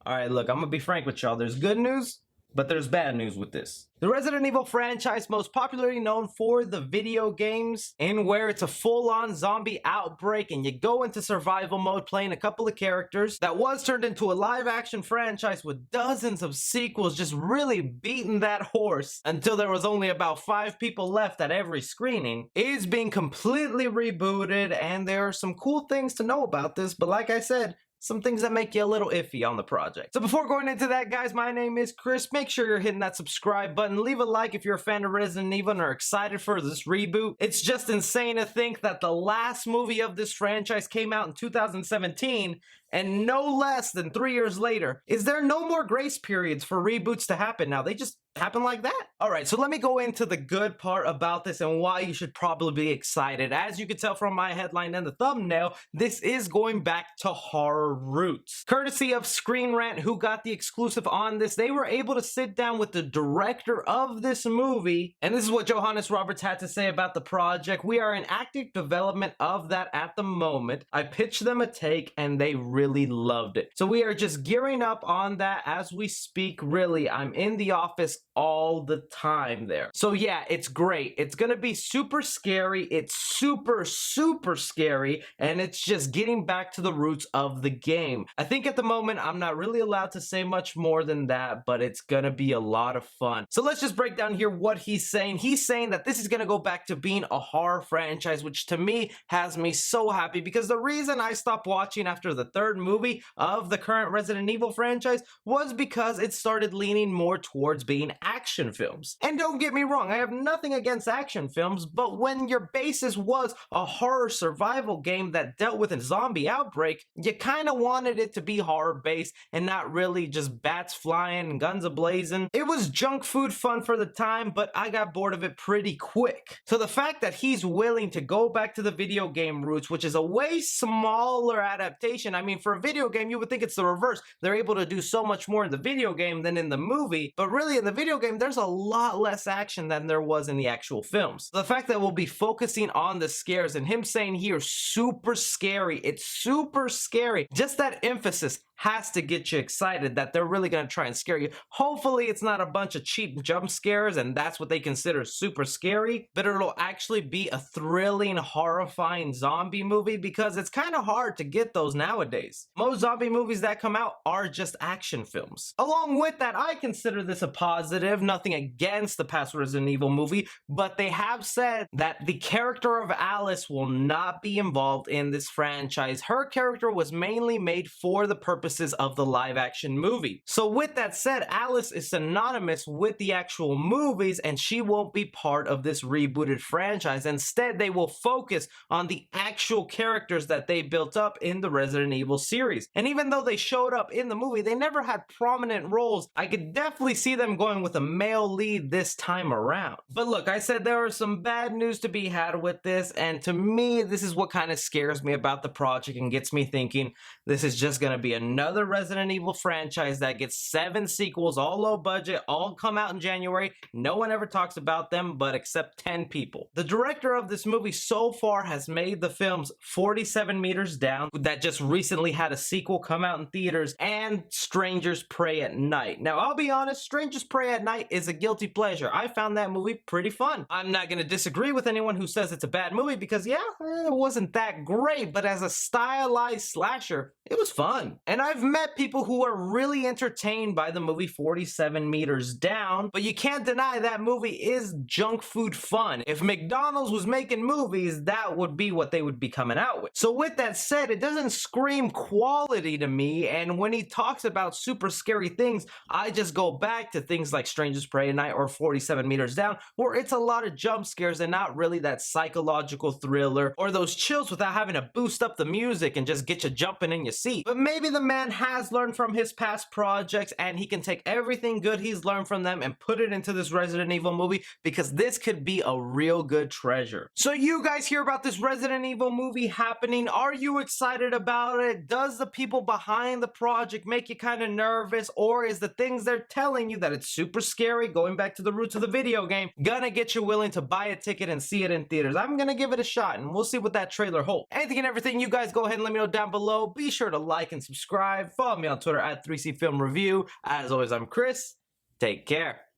Alright, look, I'm gonna be frank with y'all. There's good news, but there's bad news with this. The Resident Evil franchise, most popularly known for the video games, in where it's a full-on zombie outbreak and you go into survival mode playing a couple of characters, that was turned into a live-action franchise with dozens of sequels, just really beating that horse until there was only about 5 people left at every screening, is being completely rebooted, and there are some cool things to know about this, but like I said, some things that make you a little iffy on the project. So before going into that, guys, my name is Chris. Make sure you're hitting that subscribe button. Leave a like if you're a fan of Resident Evil and are excited for this reboot. It's just insane to think that the last movie of this franchise came out in 2017, and no less than 3 years later, is there no more grace periods for reboots to happen now? They just happen like that. Alright, so let me go into the good part about this and why you should probably be excited. As you can tell from my headline and the thumbnail, this is going back to horror roots. Courtesy of Screen Rant, who got the exclusive on this, they were able to sit down with the director of this movie, and this is what Johannes Roberts had to say about the project. We are in active development of that at the moment. I pitched them a take and they really loved it. So we are just gearing up on that as we speak. Really, I'm in the office all the time there. So yeah, it's great. It's gonna be super scary. It's super scary, and it's just getting back to the roots of the game. I think at the moment I'm not really allowed to say much more than that, but it's gonna be a lot of fun. So let's just break down here what he's saying. He's saying that this is gonna go back to being a horror franchise, which to me has me so happy, because the reason I stopped watching after the third movie of the current Resident Evil franchise was because it started leaning more towards being action films. And don't get me wrong, I have nothing against action films, but when your basis was a horror survival game that dealt with a zombie outbreak, you kind of wanted it to be horror based and not really just bats flying and guns a-blazing. It was junk food fun for the time, but I got bored of it pretty quick. So the fact that he's willing to go back to the video game roots, which is a way smaller adaptation. I mean, for a video game, you would think it's the reverse. They're able to do so much more in the video game than in the movie, but really in the video game, there's a lot less action than there was in the actual films. The fact that we'll be focusing on the scares, and him saying here, super scary, it's super scary, just that emphasis has to get you excited that they're really going to try and scare you. Hopefully it's not a bunch of cheap jump scares and that's what they consider super scary, but it'll actually be a thrilling, horrifying zombie movie, because it's kind of hard to get those nowadays. Most zombie movies that come out are just action films. Along with that, I consider this a positive. Nothing against the past Resident Evil movie, but they have said that the character of Alice will not be involved in this franchise. Her character was mainly made for the purpose of the live action movie. So with that said, Alice is synonymous with the actual movies and she won't be part of this rebooted franchise. Instead, they will focus on the actual characters that they built up in the Resident Evil series. And even though they showed up in the movie, they never had prominent roles. I could definitely see them going with a male lead this time around. But look, I said there are some bad news to be had with this, and to me, this is what kind of scares me about the project and gets me thinking this is just going to be another Resident Evil franchise that gets 7 sequels, all low budget, all come out in January. No one ever talks about them, but except 10 people. The director of this movie so far has made the films 47 Meters Down, that just recently had a sequel come out in theaters, and Strangers Prey at Night. Now, I'll be honest, Strangers Prey at Night is a guilty pleasure. I found that movie pretty fun. I'm not going to disagree with anyone who says it's a bad movie, because yeah, it wasn't that great, but as a stylized slasher, it was fun. And I've met people who are really entertained by the movie 47 Meters Down, but you can't deny that movie is junk food fun. If McDonald's was making movies, that would be what they would be coming out with. So with that said, it doesn't scream quality to me, and when he talks about super scary things, I just go back to things like Strangers Prey at Night or 47 Meters Down, where it's a lot of jump scares and not really that psychological thriller or those chills without having to boost up the music and just get you jumping in your seat. But maybe the man has learned from his past projects and he can take everything good he's learned from them and put it into this Resident Evil movie, because this could be a real good treasure. So you guys hear about this Resident Evil movie happening. Are you excited about it? Does the people behind the project make you kind of nervous, or is the things they're telling you that it's super scary, going back to the roots of the video game, gonna get you willing to buy a ticket and see it in theaters? I'm gonna give it a shot and we'll see what that trailer holds. Anything and everything, you guys go ahead and let me know down below. Be sure to like and subscribe. subscribe. Follow me on Twitter at 3C Film Review. As always, I'm Chris. Take care.